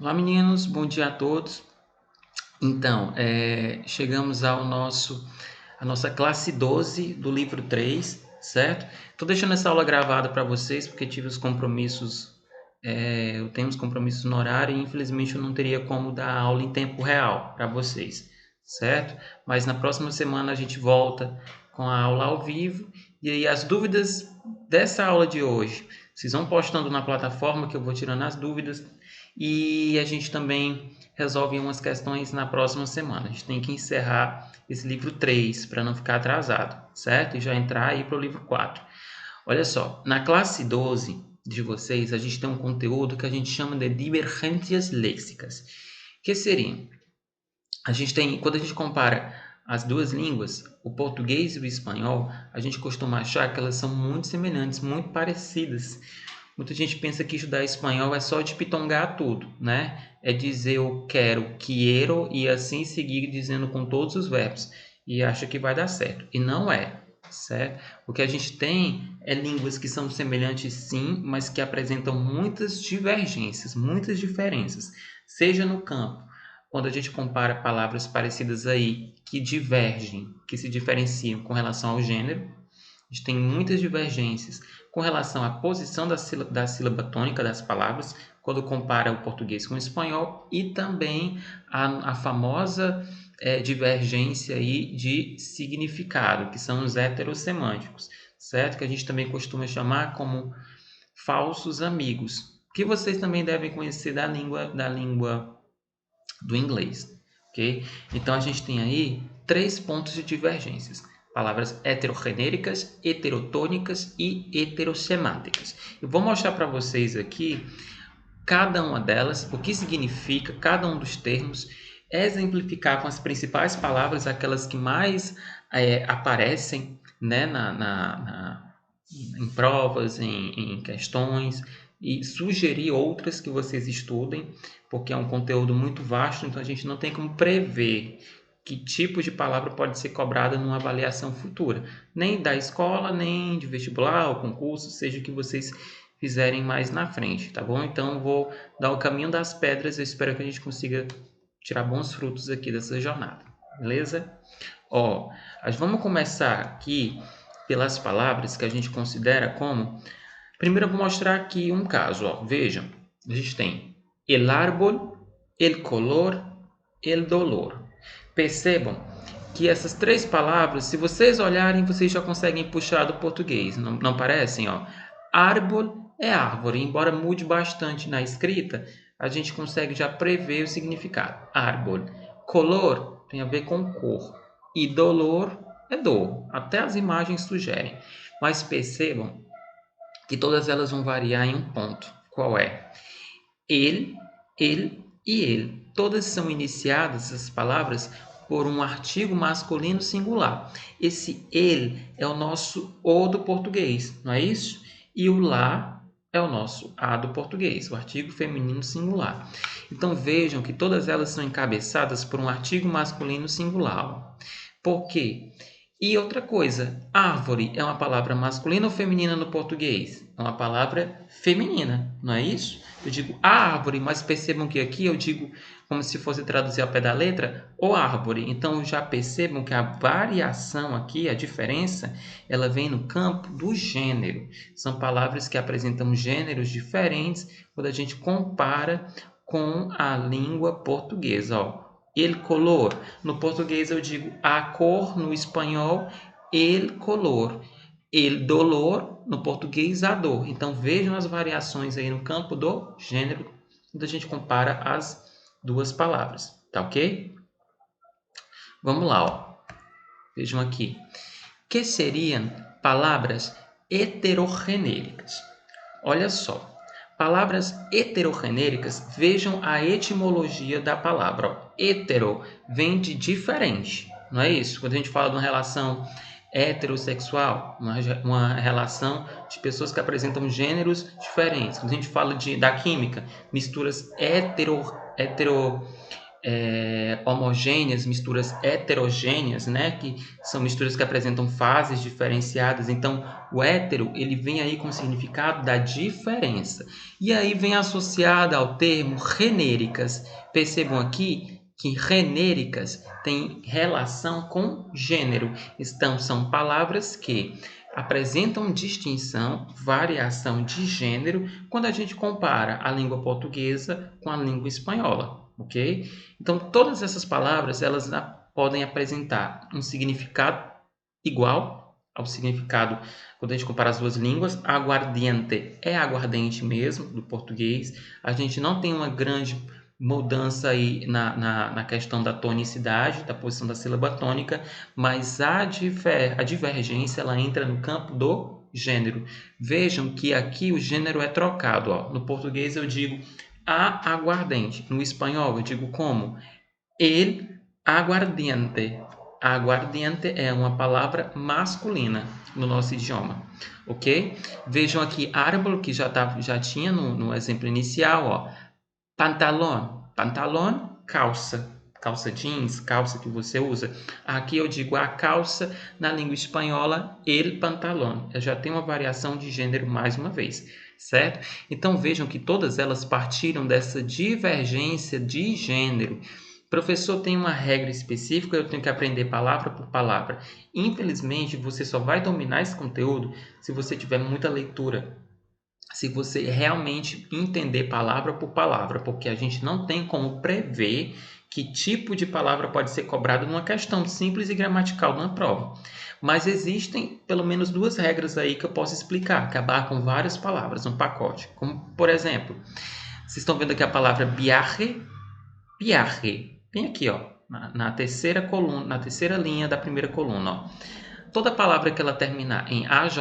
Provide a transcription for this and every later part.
Olá meninos, bom dia a todos. Então, chegamos a nossa classe 12 do livro 3, certo? Estou deixando essa aula gravada para vocês porque tive os compromissos, eu tenho os compromissos no horário e infelizmente eu não teria como dar aula em tempo real para vocês, certo? Mas na próxima semana a gente volta com a aula ao vivo e aí as dúvidas dessa aula de hoje, vocês vão postando na plataforma que eu vou tirando as dúvidas e a gente também resolve umas questões na próxima semana. A gente tem que encerrar esse livro 3 para não ficar atrasado, certo? E já entrar aí para o livro 4. Olha só, na classe 12 de vocês, a gente tem um conteúdo que a gente chama de divergências léxicas. Que seriam? Quando a gente compara as duas línguas, o português e o espanhol, a gente costuma achar que elas são muito semelhantes, muito parecidas. Muita gente pensa que estudar espanhol é só de pitongar tudo, né? É dizer eu quero, quiero e assim seguir dizendo com todos os verbos e acha que vai dar certo. E não é, certo? O que a gente tem é línguas que são semelhantes sim, mas que apresentam muitas divergências, muitas diferenças, seja no campo, quando a gente compara palavras parecidas aí que divergem, que se diferenciam com relação ao gênero, a gente tem muitas divergências com relação à posição da sílaba tônica das palavras, quando compara o português com o espanhol, e também a famosa divergência aí de significado, que são os heterossemânticos, certo? Que a gente também costuma chamar como falsos amigos, que vocês também devem conhecer da língua do inglês, ok? Então a gente tem aí três pontos de divergências: palavras heterogenéricas, heterotônicas e heterossemânticas. Eu vou mostrar para vocês aqui cada uma delas, o que significa cada um dos termos, exemplificar com as principais palavras, aquelas que mais aparecem, né, em provas, em questões, e sugerir outras que vocês estudem, porque é um conteúdo muito vasto, então a gente não tem como prever que tipo de palavra pode ser cobrada numa avaliação futura, nem da escola, nem de vestibular ou concurso, seja o que vocês fizerem mais na frente, tá bom? Então vou dar o caminho das pedras, eu espero que a gente consiga tirar bons frutos aqui dessa jornada, beleza? Ó, vamos começar aqui pelas palavras que a gente considera como. Primeiro eu vou mostrar aqui um caso, ó. Vejam, a gente tem el árbol, el color, el dolor. Percebam que essas três palavras, se vocês olharem, vocês já conseguem puxar do português, não parecem, ó? Árbol é árvore, embora mude bastante na escrita, a gente consegue já prever o significado. Árbol. Color tem a ver com cor. E dolor é dor. Até as imagens sugerem. Mas percebam que todas elas vão variar em um ponto. Qual é? Ele e ele. Todas são iniciadas, as palavras, por um artigo masculino singular. Esse ele é o nosso o do português, não é isso? E o lá é o nosso a do português, o artigo feminino singular. Então vejam que todas elas são encabeçadas por um artigo masculino singular. Por quê? E outra coisa, árvore é uma palavra masculina ou feminina no português? É uma palavra feminina, não é isso? Eu digo a árvore, mas percebam que aqui eu digo como se fosse traduzir ao pé da letra, o árvore. Então já percebam que a variação aqui, a diferença, ela vem no campo do gênero. São palavras que apresentam gêneros diferentes quando a gente compara com a língua portuguesa, ó. El color. No português eu digo a cor, no espanhol, el color. El dolor, no português, a dor. Então vejam as variações aí no campo do gênero, quando a gente compara as duas palavras, tá ok? Vamos lá, ó. Vejam aqui. Que seriam palavras heterogenéricas? Olha só. Palavras heterogenéricas, vejam a etimologia da palavra. Ó. Hetero vem de diferente, não é isso? Quando a gente fala de uma relação heterossexual, uma relação de pessoas que apresentam gêneros diferentes. Quando a gente fala da química, misturas homogêneas, misturas heterogêneas, né? Que são misturas que apresentam fases diferenciadas. Então, o hétero, ele vem aí com o significado da diferença. E aí vem associada ao termo renéricas. Percebam aqui que renéricas tem relação com gênero. Então, são palavras que apresentam distinção, variação de gênero, quando a gente compara a língua portuguesa com a língua espanhola, ok? Então, todas essas palavras, elas podem apresentar um significado igual ao significado, quando a gente compara as duas línguas. Aguardiente é aguardente mesmo, do português. A gente não tem uma grande mudança aí na questão da tonicidade, da posição da sílaba tônica, mas a divergência ela entra no campo do gênero. Vejam que aqui o gênero é trocado. Ó. No português eu digo a aguardente. No espanhol eu digo como? El aguardiente. Aguardiente é uma palavra masculina no nosso idioma, ok? Vejam aqui árbol, que já tinha no exemplo inicial, ó. Pantalón. Pantalón, calça. Calça jeans, calça que você usa. Aqui eu digo a calça, na língua espanhola, el pantalón. Eu já tenho uma variação de gênero mais uma vez, certo? Então vejam que todas elas partiram dessa divergência de gênero. Professor, tem uma regra específica, eu tenho que aprender palavra por palavra. Infelizmente, você só vai dominar esse conteúdo se você tiver muita leitura, se você realmente entender palavra por palavra, porque a gente não tem como prever que tipo de palavra pode ser cobrado numa questão simples e gramatical numa prova. Mas existem pelo menos duas regras aí que eu posso explicar, que abarcam várias palavras no pacote. Como, por exemplo, vocês estão vendo aqui a palavra viaje, viaje. Bem aqui, ó, na terceira coluna, na terceira linha da primeira coluna, ó. Toda palavra que ela terminar em AJE,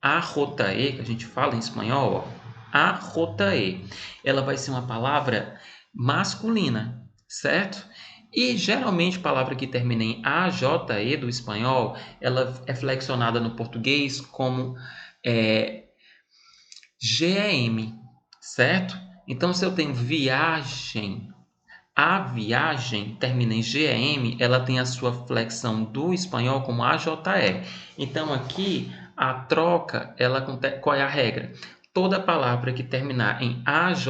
arrotae, que a gente fala em espanhol, ó, arrotae, ela vai ser uma palavra masculina, certo? E geralmente palavra que termina em AJE do espanhol, ela é flexionada no português como GEM, certo? Então, se eu tenho viagem, a viagem termina em GEM, ela tem a sua flexão do espanhol como AJE. Então, aqui, a troca, ela acontece, qual é a regra? Toda palavra que terminar em AJE,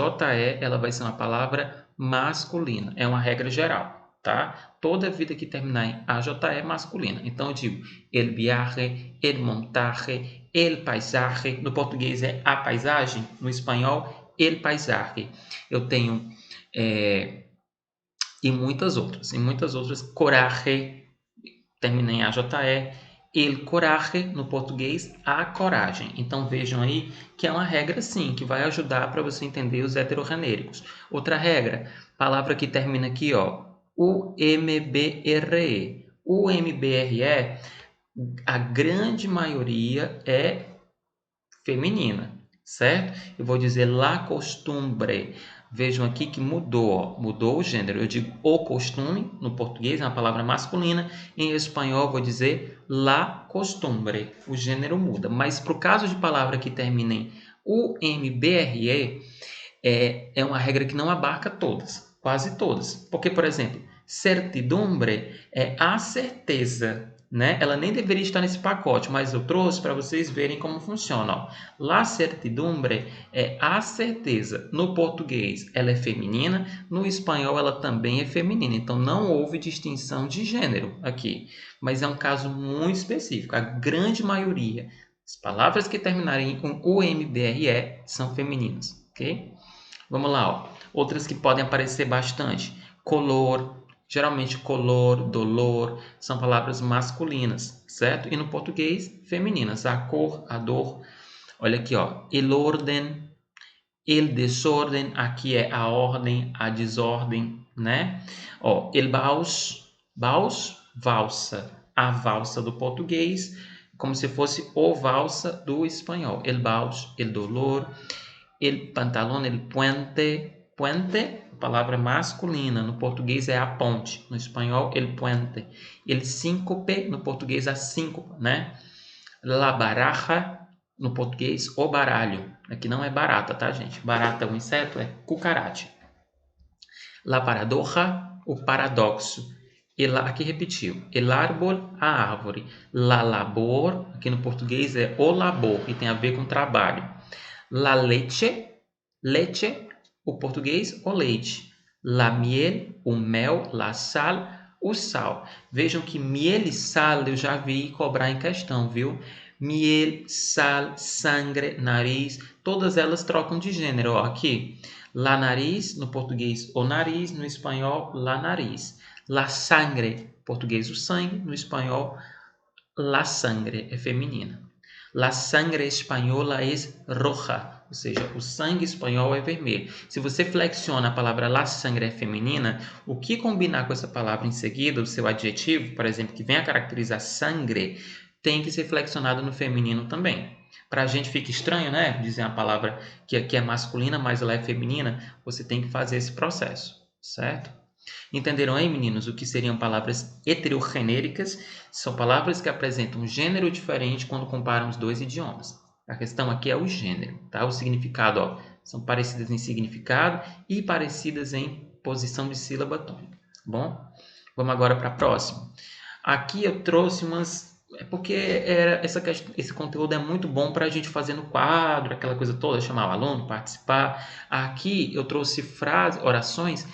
ela vai ser uma palavra masculina. É uma regra geral, tá? Toda vida que terminar em AJE é masculina. Então, eu digo el viaje, el montaje, el paisaje. No português é a paisagem, no espanhol, el paisaje. Eu tenho... e muitas outras, coraje, termina em AJE, el coraje, no português, a coragem. Então vejam aí que é uma regra sim, que vai ajudar para você entender os heterorrenéricos. Outra regra, palavra que termina aqui, ó, UMBRE. UMBRE, a grande maioria é feminina, certo? Eu vou dizer la costumbre. Vejam aqui que mudou, ó, mudou o gênero. Eu digo o costume, no português é uma palavra masculina, em espanhol eu vou dizer la costumbre. O gênero muda, mas para o caso de palavra que termina em UMBRE, é uma regra que não abarca todas, quase todas. Porque, por exemplo, certidumbre é a certeza, né? Ela nem deveria estar nesse pacote, mas eu trouxe para vocês verem como funciona. Ó. La certidumbre é a certeza. No português, ela é feminina, no espanhol, ela também é feminina. Então, não houve distinção de gênero aqui. Mas é um caso muito específico. A grande maioria, as palavras que terminarem com UMBRE são femininas, ok? Vamos lá, ó. Outras que podem aparecer bastante. Color, geralmente color, dolor, são palavras masculinas, certo? E no português, femininas. A cor, a dor. Olha aqui, ó. El orden, el desorden, aqui é a ordem, a desordem, né? Ó, el vals, valsa. A valsa do português, como se fosse o valsa do espanhol. El vals, el dolor, el pantalón, el puente. Puente, palavra masculina. No português é a ponte. No espanhol, el puente. El síncope, no português, a síncopa, né? La baraja, no português, o baralho. Aqui não é barata, tá, gente? Barata é um inseto, é cucaracha. La paradoja, o paradoxo. Aqui repetiu. El árbol, a árvore. La labor, aqui no português é o labor, que tem a ver com trabalho. La leche, leche, o português, o leite. La miel, o mel. La sal, o sal. Vejam que miel e sal eu já vi cobrar em questão, viu? Miel, sal, sangre, nariz, todas elas trocam de gênero. Ó, aqui, la nariz, no português, o nariz, no espanhol, la nariz. La sangre, português, o sangue, no espanhol, la sangre, é feminina. La sangre espanhola es roja, ou seja, o sangue espanhol é vermelho. Se você flexiona a palavra la sangre é feminina, o que combinar com essa palavra em seguida, o seu adjetivo, por exemplo, que vem a caracterizar sangre, tem que ser flexionado no feminino também. Para a gente fica estranho, né? Dizer uma palavra que aqui é masculina, mas ela é feminina, você tem que fazer esse processo, certo? Entenderam aí, meninos, o que seriam palavras heterogenéricas? São palavras que apresentam um gênero diferente quando comparam os dois idiomas. A questão aqui é o gênero, tá? O significado, ó, são parecidas em significado e parecidas em posição de sílaba tônica, tá bom? Vamos agora para a próxima. Aqui eu trouxe umas... É porque esse conteúdo é muito bom para a gente fazer no quadro, aquela coisa toda, chamar o aluno, participar. Aqui eu trouxe frases, orações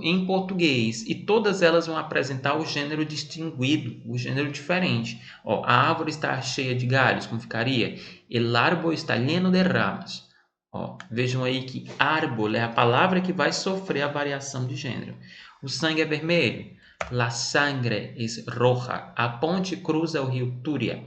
em português e todas elas vão apresentar o gênero distinguido, o gênero diferente. Ó, a árvore está cheia de galhos, como ficaria? El árbol está lleno de ramas. Ó, vejam aí que árbol é a palavra que vai sofrer a variação de gênero. O sangue é vermelho. La sangre es roja. A ponte cruza o rio Turia.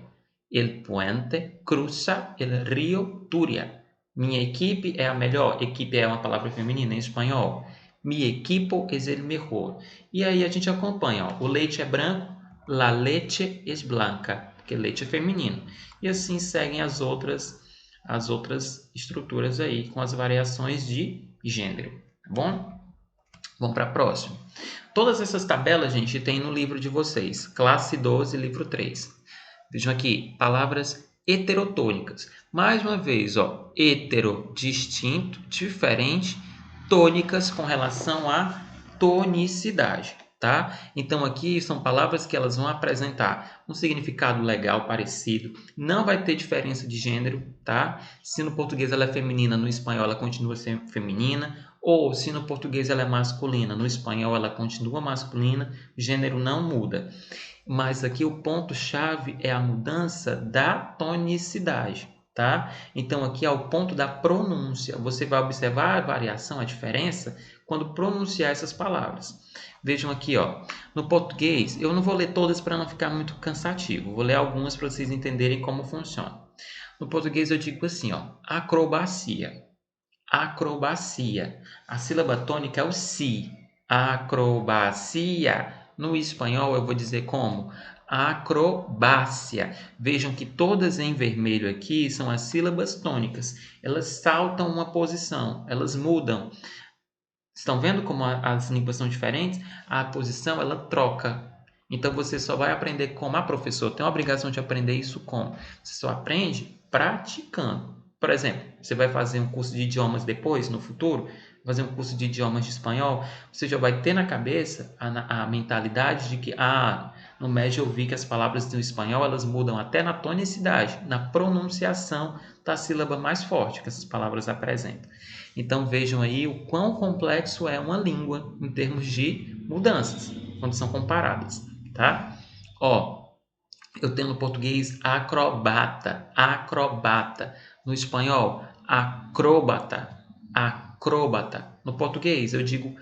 El puente cruza el rio Turia. Minha equipe é a melhor. Equipe é uma palavra feminina em espanhol. Mi equipo es el mejor. E aí a gente acompanha. Ó. O leite é branco. La leche es blanca. Porque leite é feminino. E assim seguem as outras estruturas aí com as variações de gênero. Tá bom? Vamos para a próxima. Todas essas tabelas, gente, tem no livro de vocês. Classe 12, livro 3. Vejam aqui, palavras heterotônicas. Mais uma vez, ó, hetero, distinto, diferente, tônicas com relação à tonicidade, tá? Então aqui são palavras que elas vão apresentar um significado legal parecido, não vai ter diferença de gênero, tá? Se no português ela é feminina, no espanhol ela continua sendo feminina, ou se no português ela é masculina, no espanhol ela continua masculina, gênero não muda. Mas aqui o ponto-chave é a mudança da tonicidade, tá? Então aqui é o ponto da pronúncia. Você vai observar a variação, a diferença, quando pronunciar essas palavras. Vejam aqui, ó. No português, eu não vou ler todas para não ficar muito cansativo. Vou ler algumas para vocês entenderem como funciona. No português eu digo assim, ó, acrobacia. Acrobacia. A sílaba tônica é o si. Acrobacia. No espanhol eu vou dizer como? Acrobácia. Vejam que todas em vermelho aqui são as sílabas tônicas. Elas saltam uma posição, elas mudam. Estão vendo como as línguas são diferentes? A posição ela troca. Então você só vai aprender como a professora tem a obrigação de aprender isso como? Você só aprende praticando. Por exemplo, você vai fazer um curso de idiomas depois, no futuro, fazer um curso de idiomas de espanhol, você já vai ter na cabeça a mentalidade de que, no médio eu vi que as palavras do espanhol elas mudam até na tonicidade, na pronunciação da sílaba mais forte que essas palavras apresentam. Então vejam aí o quão complexo é uma língua em termos de mudanças, quando são comparadas, tá? Ó, eu tenho no português acrobata, acrobata. No espanhol, acróbata, acróbata. No português, eu digo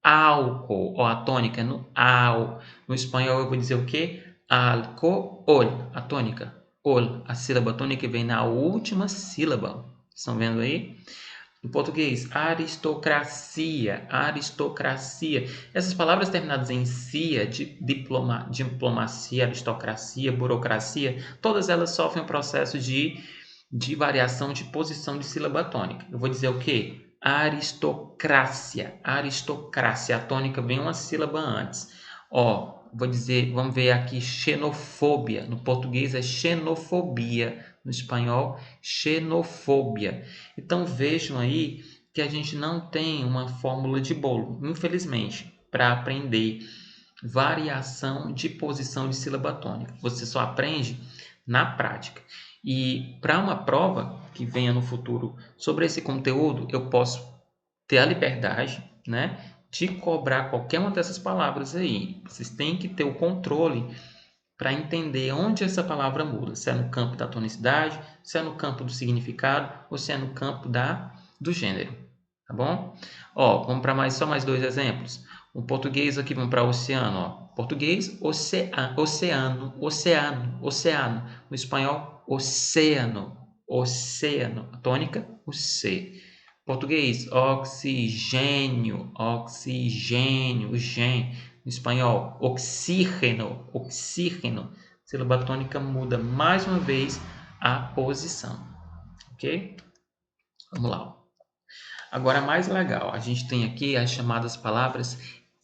álcool, ó, a tônica é no ao. No espanhol, eu vou dizer o quê? Alcohol, a tônica. Ol, a sílaba tônica vem na última sílaba. Estão vendo aí? Em português, aristocracia, aristocracia. Essas palavras terminadas em cia, diplomacia, aristocracia, burocracia, todas elas sofrem um processo de variação de posição de sílaba tônica. Eu vou dizer o quê? Aristocrácia, aristocrácia. A tônica vem uma sílaba antes. Ó, vou dizer, vamos ver aqui, xenofobia. No português é xenofobia. No espanhol, xenofobia. Então vejam aí que a gente não tem uma fórmula de bolo, infelizmente, para aprender variação de posição de sílaba tônica. Você só aprende na prática. E para uma prova que venha no futuro sobre esse conteúdo, eu posso ter a liberdade, né, de cobrar qualquer uma dessas palavras aí. Vocês têm que ter o controle para entender onde essa palavra muda, se é no campo da tonicidade, se é no campo do significado ou se é no campo do gênero, tá bom? Ó, vamos para só mais dois exemplos. O português aqui, vamos para oceano, ó. Português, oceano, oceano, oceano. No espanhol, oceano, oceano. A tônica, o C. Português, oxigênio, oxigênio, o gen. No espanhol, oxígeno, oxígeno. Sílaba tônica muda mais uma vez a posição, ok? Vamos lá. Agora, mais legal, a gente tem aqui as chamadas palavras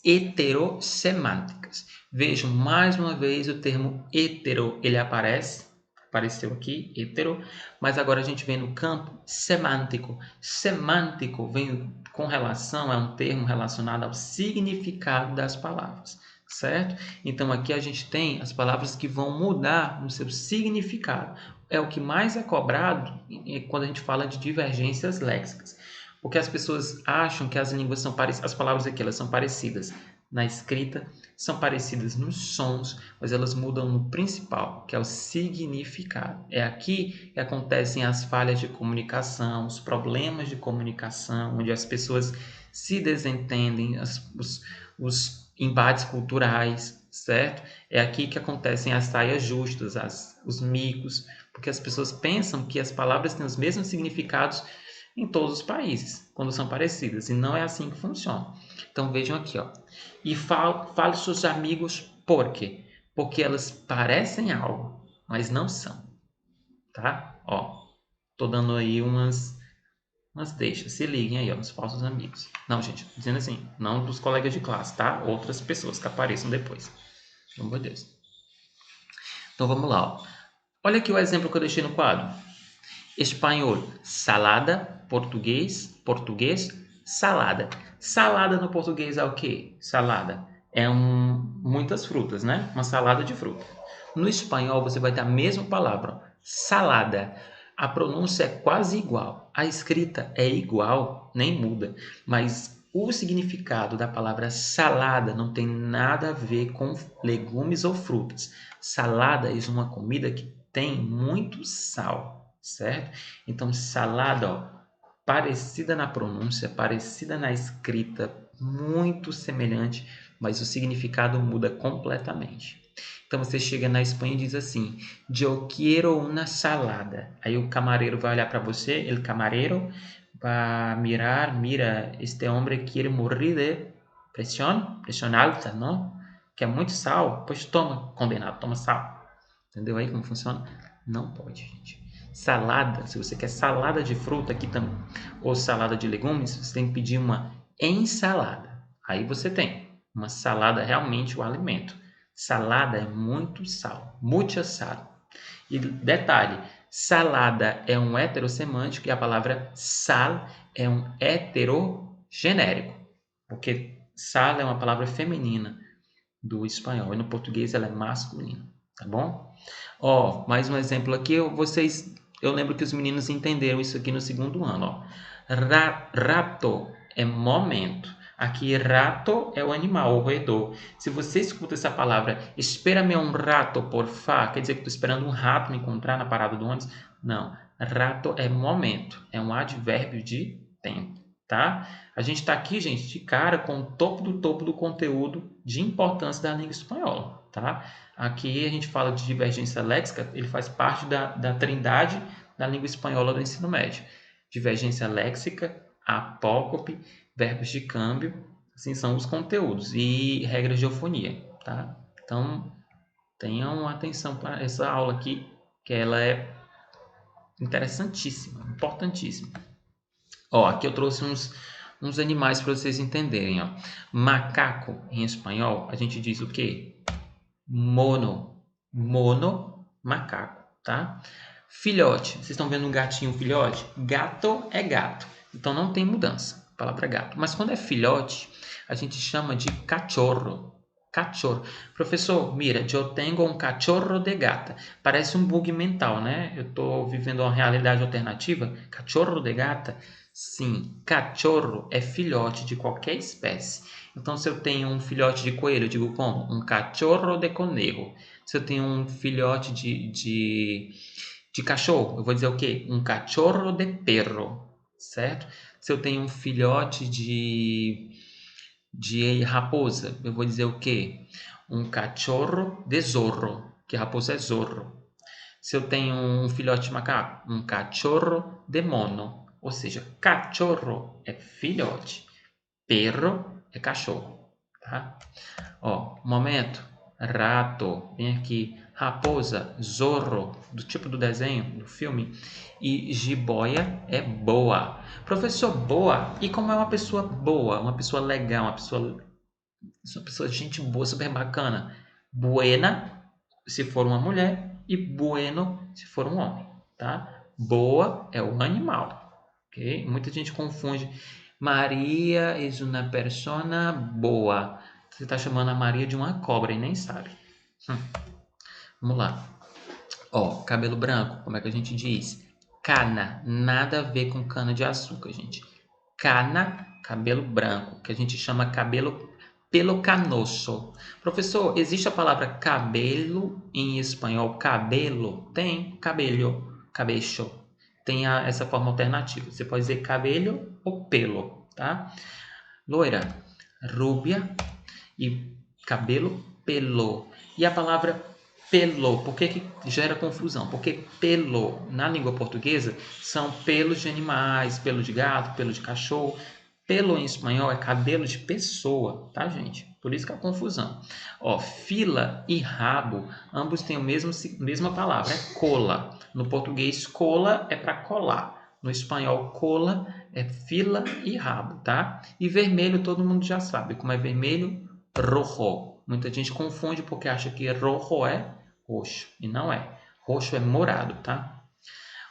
heterossemânticas. Vejam mais uma vez o termo hetero, ele apareceu aqui, hetero, mas agora a gente vem no campo semântico. Semântico vem com relação, é um termo relacionado ao significado das palavras, certo? Então aqui a gente tem as palavras que vão mudar no seu significado. É o que mais é cobrado quando a gente fala de divergências léxicas. Porque as pessoas acham que as línguas são parecidas, as palavras aqui elas são parecidas na escrita, são parecidas nos sons, mas elas mudam no principal, que é o significado. É aqui que acontecem as falhas de comunicação, os problemas de comunicação, onde as pessoas se desentendem, os embates culturais, certo? É aqui que acontecem as saias justas, os micos, porque as pessoas pensam que as palavras têm os mesmos significados em todos os países, quando são parecidas, e não é assim que funciona. Então vejam aqui, ó. E fale seus amigos por quê? Porque elas parecem algo, mas não são, tá? Ó, tô dando aí umas deixas, se liguem aí, ó, os falsos amigos. Não, gente, tô dizendo assim, não dos colegas de classe, tá? Outras pessoas que apareçam depois. Pelo amor de Deus. Então vamos lá, ó. Olha aqui o exemplo que eu deixei no quadro. Espanhol, salada. Português, salada. Salada no português é o quê? Salada. Muitas frutas, né? Uma salada de fruta. No espanhol você vai ter a mesma palavra, salada. A pronúncia é quase igual. A escrita é igual, nem muda. Mas o significado da palavra salada não tem nada a ver com legumes ou frutas. Salada é uma comida que tem muito sal, certo? Então, salada, ó, parecida na pronúncia, parecida na escrita, muito semelhante, mas o significado muda completamente. Então, você chega na Espanha e diz assim, eu quero uma salada. Aí o camareiro vai olhar para você, ele camareiro vai mira, este homem quer morrer de pressão alta, não? Quer muito sal? Pois toma, condenado, toma sal. Entendeu aí como funciona? Não pode, gente. Salada, se você quer salada de fruta aqui também, ou salada de legumes, você tem que pedir uma ensalada. Aí você tem uma salada, realmente o alimento. Salada é muito sal, muita sal. E detalhe, salada é um heterossemântico e a palavra sal é um heterogenérico, porque sal é uma palavra feminina do espanhol e no português ela é masculina, tá bom? Ó, mais um exemplo aqui, eu lembro que os meninos entenderam isso aqui no segundo ano, ó. Rato é momento. Aqui, rato é o animal, o roedor. Se você escuta essa palavra, espera-me um rato, porfa, quer dizer que estou esperando um rato me encontrar na parada do ônibus? Não. Rato é momento, é um advérbio de tempo, tá? A gente está aqui, gente, de cara com o topo do conteúdo de importância da língua espanhola, tá? Aqui a gente fala de divergência léxica, ele faz parte da trindade da língua espanhola do ensino médio. Divergência léxica, apócope, verbos de câmbio, assim são os conteúdos e regras de eufonia, tá? Então, tenham atenção para essa aula aqui, que ela é interessantíssima, importantíssima. Ó, aqui eu trouxe uns animais para vocês entenderem, ó. Macaco, em espanhol, a gente diz o quê? Mono, macaco, tá? Filhote, vocês estão vendo um gatinho filhote? Gato é gato. Então não tem mudança, a palavra gato. Mas quando é filhote, a gente chama de cachorro. Cachorro. Professor, mira, eu tenho um cachorro de gata. Parece um bug mental, né? Eu estou vivendo uma realidade alternativa. Cachorro de gata? Sim, cachorro é filhote de qualquer espécie. Então, se eu tenho um filhote de coelho, eu digo como? Um cachorro de conejo. Se eu tenho um filhote de cachorro, eu vou dizer o quê? Um cachorro de perro, certo? Se eu tenho um filhote de raposa, eu vou dizer o quê? Um cachorro de zorro, que raposa é zorro. Se eu tenho um filhote de macaco, um cachorro de mono. Ou seja, cachorro é filhote, perro é cachorro, tá? Ó, momento, rato, vem aqui, raposa, zorro, do tipo do desenho, do filme, e jiboia é boa. Professor, boa, e como é uma pessoa boa, uma pessoa legal, uma pessoa de gente boa, super bacana? Buena, se for uma mulher, e bueno, se for um homem, tá? Boa é o animal, ok? Muita gente confunde. Maria é uma persona boa. Você está chamando a Maria de uma cobra e nem sabe. Hum, Vamos lá. Ó, cabelo branco, como é que a gente diz? Cana, nada a ver com cana de açúcar, gente. Cana, cabelo branco, que a gente chama cabelo pelo canoso. Professor, existe a palavra cabelo em espanhol? Cabelo? Tem, cabello, cabecho. Tem essa forma alternativa. Você pode dizer cabelo ou pelo, tá? Loira, rubia e cabelo pelo. E a palavra pelo, por que gera confusão? Porque pelo, na língua portuguesa, são pelos de animais, pelo de gato, pelo de cachorro. Pelo em espanhol é cabelo de pessoa, tá, gente? Por isso que é a confusão. Ó, fila e rabo, ambos têm a mesma palavra, é cola. No português, cola é para colar. No espanhol, cola é fila e rabo, tá? E vermelho todo mundo já sabe. Como é vermelho? Rojo. Muita gente confunde porque acha que rojo é roxo. E não é. Roxo é morado, tá?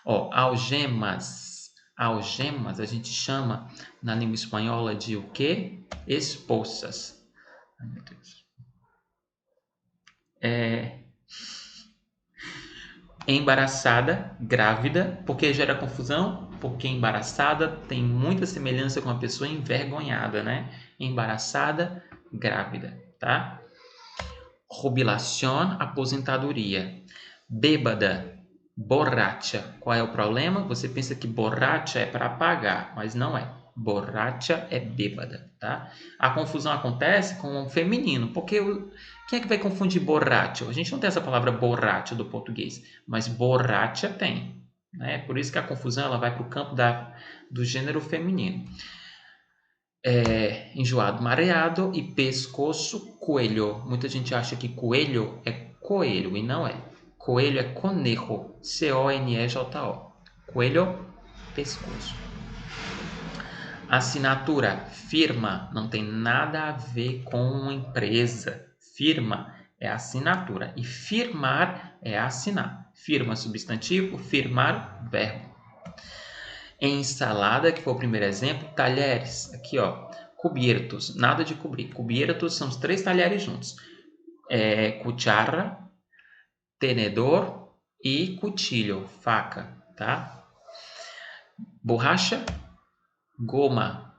Ó, algemas. Algemas a gente chama na língua espanhola de o quê? Esposas. Ai, meu Deus. É, embaraçada, grávida. Por que gera confusão? Porque embaraçada tem muita semelhança com a pessoa envergonhada, né? Embaraçada, grávida, tá? Jubilación, aposentadoria. Bêbada, borracha. Qual é o problema? Você pensa que borracha é para pagar, mas não é. Borracha é bêbada, tá? A confusão acontece com o feminino, porque quem é que vai confundir borracha? A gente não tem essa palavra borracha do português, mas borracha tem, né? Por isso que a confusão ela vai para o campo do gênero feminino. Enjoado, mareado e pescoço, coelho. Muita gente acha que coelho é coelho e não é. Coelho é conejo, C-O-N-E-J-O. Coelho, pescoço. Assinatura, firma, não tem nada a ver com empresa. Firma é assinatura e firmar é assinar. Firma, substantivo, firmar, verbo. Ensalada, que foi o primeiro exemplo, talheres, aqui ó, cubiertos, nada de cobrir. Cubiertos são os três talheres juntos. Cuchara, tenedor e cuchillo, faca, tá? Borracha, goma.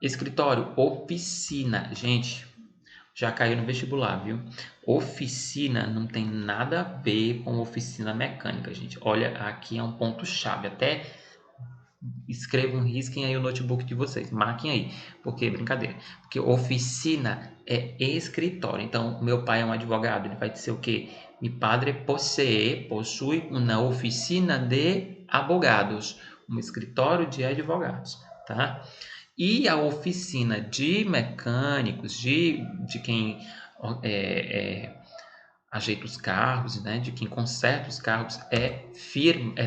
Escritório, oficina. Gente, já caiu no vestibular, viu? Oficina não tem nada a ver com oficina mecânica, gente. Olha, aqui é um ponto chave. Até escrevam, risquem aí o notebook de vocês, marquem aí, porque brincadeira, porque oficina é escritório. Então, meu pai é um advogado, ele vai dizer o quê? Mi padre possui uma oficina de abogados, um escritório de advogados, tá? E a oficina de mecânicos, de quem ajeita os carros, né? De quem conserta os carros é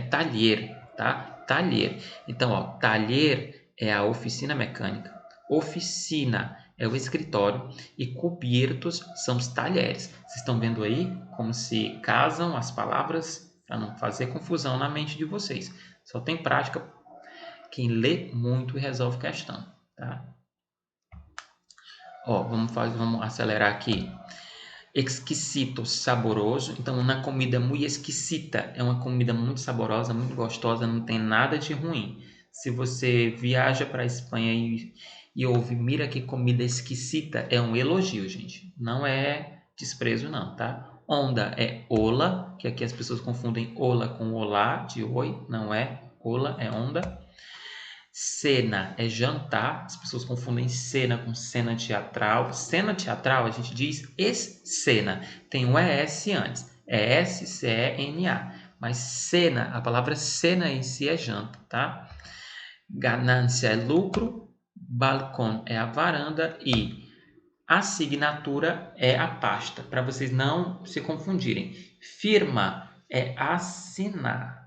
talher, tá? Talher. Então, ó, talher é a oficina mecânica, oficina é o escritório e cubiertos são os talheres. Vocês estão vendo aí como se casam as palavras para não fazer confusão na mente de vocês. Só tem prática quem lê muito e resolve questão, tá? Ó, vamos acelerar aqui. Exquisito, saboroso. Então, uma comida muito exquisita é uma comida muito saborosa, muito gostosa, não tem nada de ruim. Se você viaja para a Espanha e ouve, mira que comida exquisita, é um elogio, gente. Não é desprezo, não, tá? Onda é ola, que aqui as pessoas confundem ola com olá, de oi. Não é ola, é onda. Cena é jantar, as pessoas confundem cena com cena teatral. Cena teatral a gente diz escena, tem um ES antes, é S-C-E-N-A. Mas cena, a palavra cena em si é janta, tá? Ganância é lucro, balcão é a varanda e assinatura é a pasta, para vocês não se confundirem. Firma é assinar.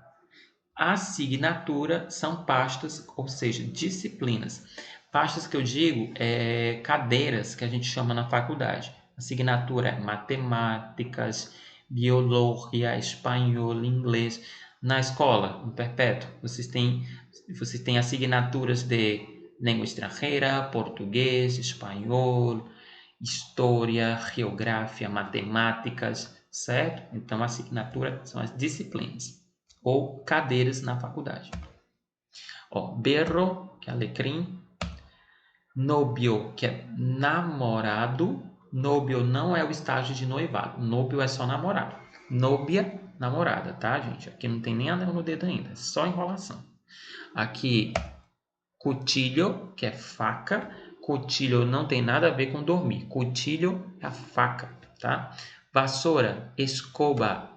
Assinatura são pastas, ou seja, disciplinas. Pastas que eu digo é cadeiras que a gente chama na faculdade. Assinatura é matemáticas, biologia, espanhol, inglês. Na escola, no perpétuo, vocês têm assinaturas de língua estrangeira, português, espanhol, história, geografia, matemáticas, certo? Então, a assinatura são as disciplinas ou cadeiras na faculdade. Ó, berro, que é alecrim. Novio, que é namorado. Novio não é o estágio de noivado. Novio é só namorado. Novia, namorada, tá, gente? Aqui não tem nem anel no dedo ainda, é só enrolação. Aqui, cuchillo, que é faca. Cuchillo não tem nada a ver com dormir. Cuchillo é a faca, tá? Vassoura, escoba.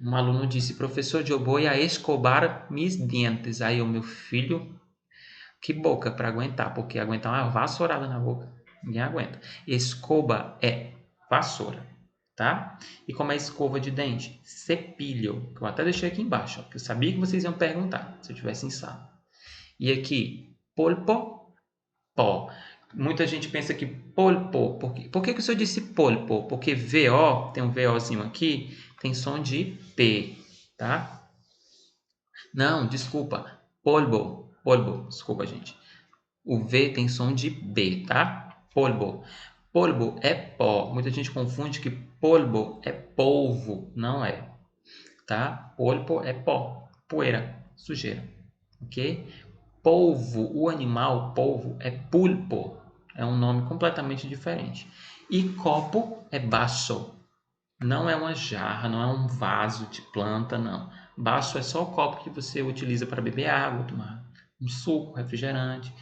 Um aluno disse, professor, eu vou a escovar mis dientes. Aí o meu filho, que boca para aguentar, porque aguentar uma vassourada na boca, ninguém aguenta. Escova é vassoura, tá? E como é escova de dente? Cepilho, que eu até deixei aqui embaixo, ó, que eu sabia que vocês iam perguntar, se eu tivesse em sala. E aqui, polpo, pó. Muita gente pensa que polpo, por que o senhor disse polpo? Porque VO, tem um VOzinho aqui, tem som de P, tá? Não, desculpa, polvo, desculpa, gente. O V tem som de B, tá? Polvo. Polvo é pó. Muita gente confunde que polvo é polvo. Não é, tá? Polvo é pó, poeira, sujeira, ok? Polvo, o animal polvo é pulpo. É um nome completamente diferente. E copo é baço. Não é uma jarra, não é um vaso de planta, não. Baço é só o copo que você utiliza para beber água, tomar um suco, refrigerante.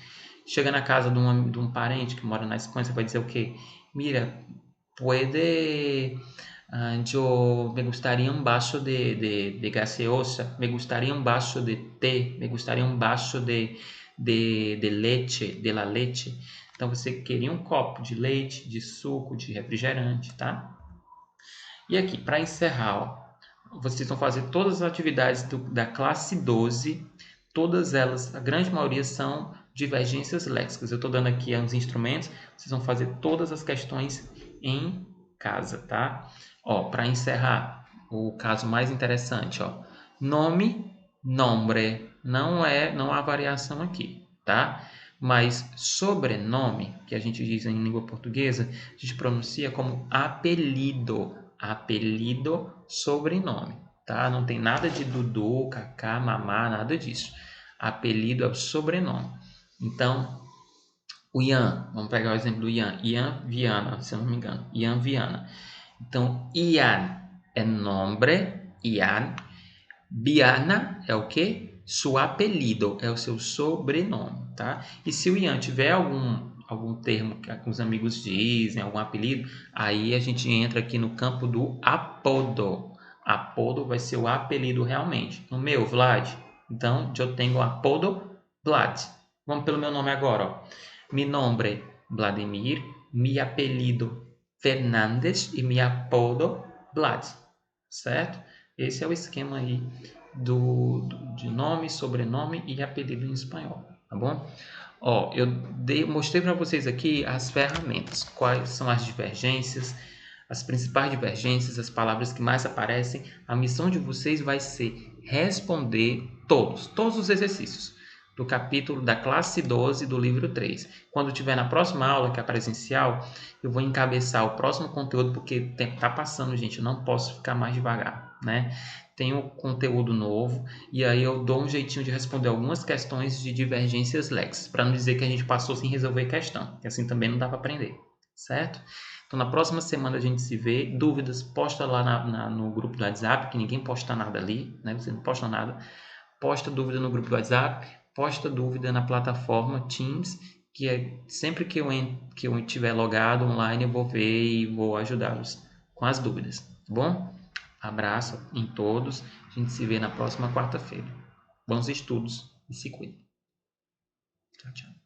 Chega na casa de um parente que mora na Espanha, você vai dizer o quê? Mira, puede, yo me gustaría un vaso de gaseosa, me gustaría un vaso de té, me gustaría un vaso de leche, de la leche. Então você queria um copo de leite, de suco, de refrigerante, tá? E aqui, para encerrar, ó, vocês vão fazer todas as atividades da classe 12, todas elas, a grande maioria são divergências léxicas. Eu estou dando aqui uns instrumentos, vocês vão fazer todas as questões em casa, tá? Ó, para encerrar, o caso mais interessante, ó, nome, nombre, não há variação aqui, tá? Mas sobrenome, que a gente diz em língua portuguesa, a gente pronuncia como apelido, sobrenome, tá? Não tem nada de Dudu, Cacá, Mamá, nada disso. Apelido é o sobrenome. Então, o Ian, vamos pegar o exemplo do Ian. Ian Viana, se eu não me engano. Ian Viana. Então, Ian é nome, Ian. Viana é o quê? Seu apelido, é o seu sobrenome, tá? E se o Ian tiver algum termo que os amigos dizem, algum apelido, aí a gente entra aqui no campo do apodo. Apodo vai ser o apelido realmente. No meu, Vlad, então eu tenho apodo Vlad. Vamos pelo meu nome agora, ó. Mi nombre Vladimir, mi apelido Fernandes e mi apodo Vlad, certo? Esse é o esquema aí de nome, sobrenome e apelido em espanhol, tá bom? Ó, eu mostrei para vocês aqui as ferramentas, quais são as divergências, as principais divergências, as palavras que mais aparecem. A missão de vocês vai ser responder todos os exercícios. do capítulo da classe 12 do livro 3. Quando tiver na próxima aula, que é presencial, eu vou encabeçar o próximo conteúdo, porque o tempo está passando, gente, eu não posso ficar mais devagar, né? Tenho conteúdo novo e aí eu dou um jeitinho de responder algumas questões de divergências lex, para não dizer que a gente passou sem resolver questão, que assim também não dá para aprender, certo? Então, na próxima semana a gente se vê. Dúvidas, posta lá no grupo do WhatsApp, que ninguém posta nada ali, né? Você não posta nada. Posta dúvida no grupo do WhatsApp, posta dúvida na plataforma Teams, que é sempre que eu estiver logado online, eu vou ver e vou ajudá-los com as dúvidas, tá bom? Abraço em todos. A gente se vê na próxima quarta-feira. Bons estudos e se cuide. Tchau, tchau.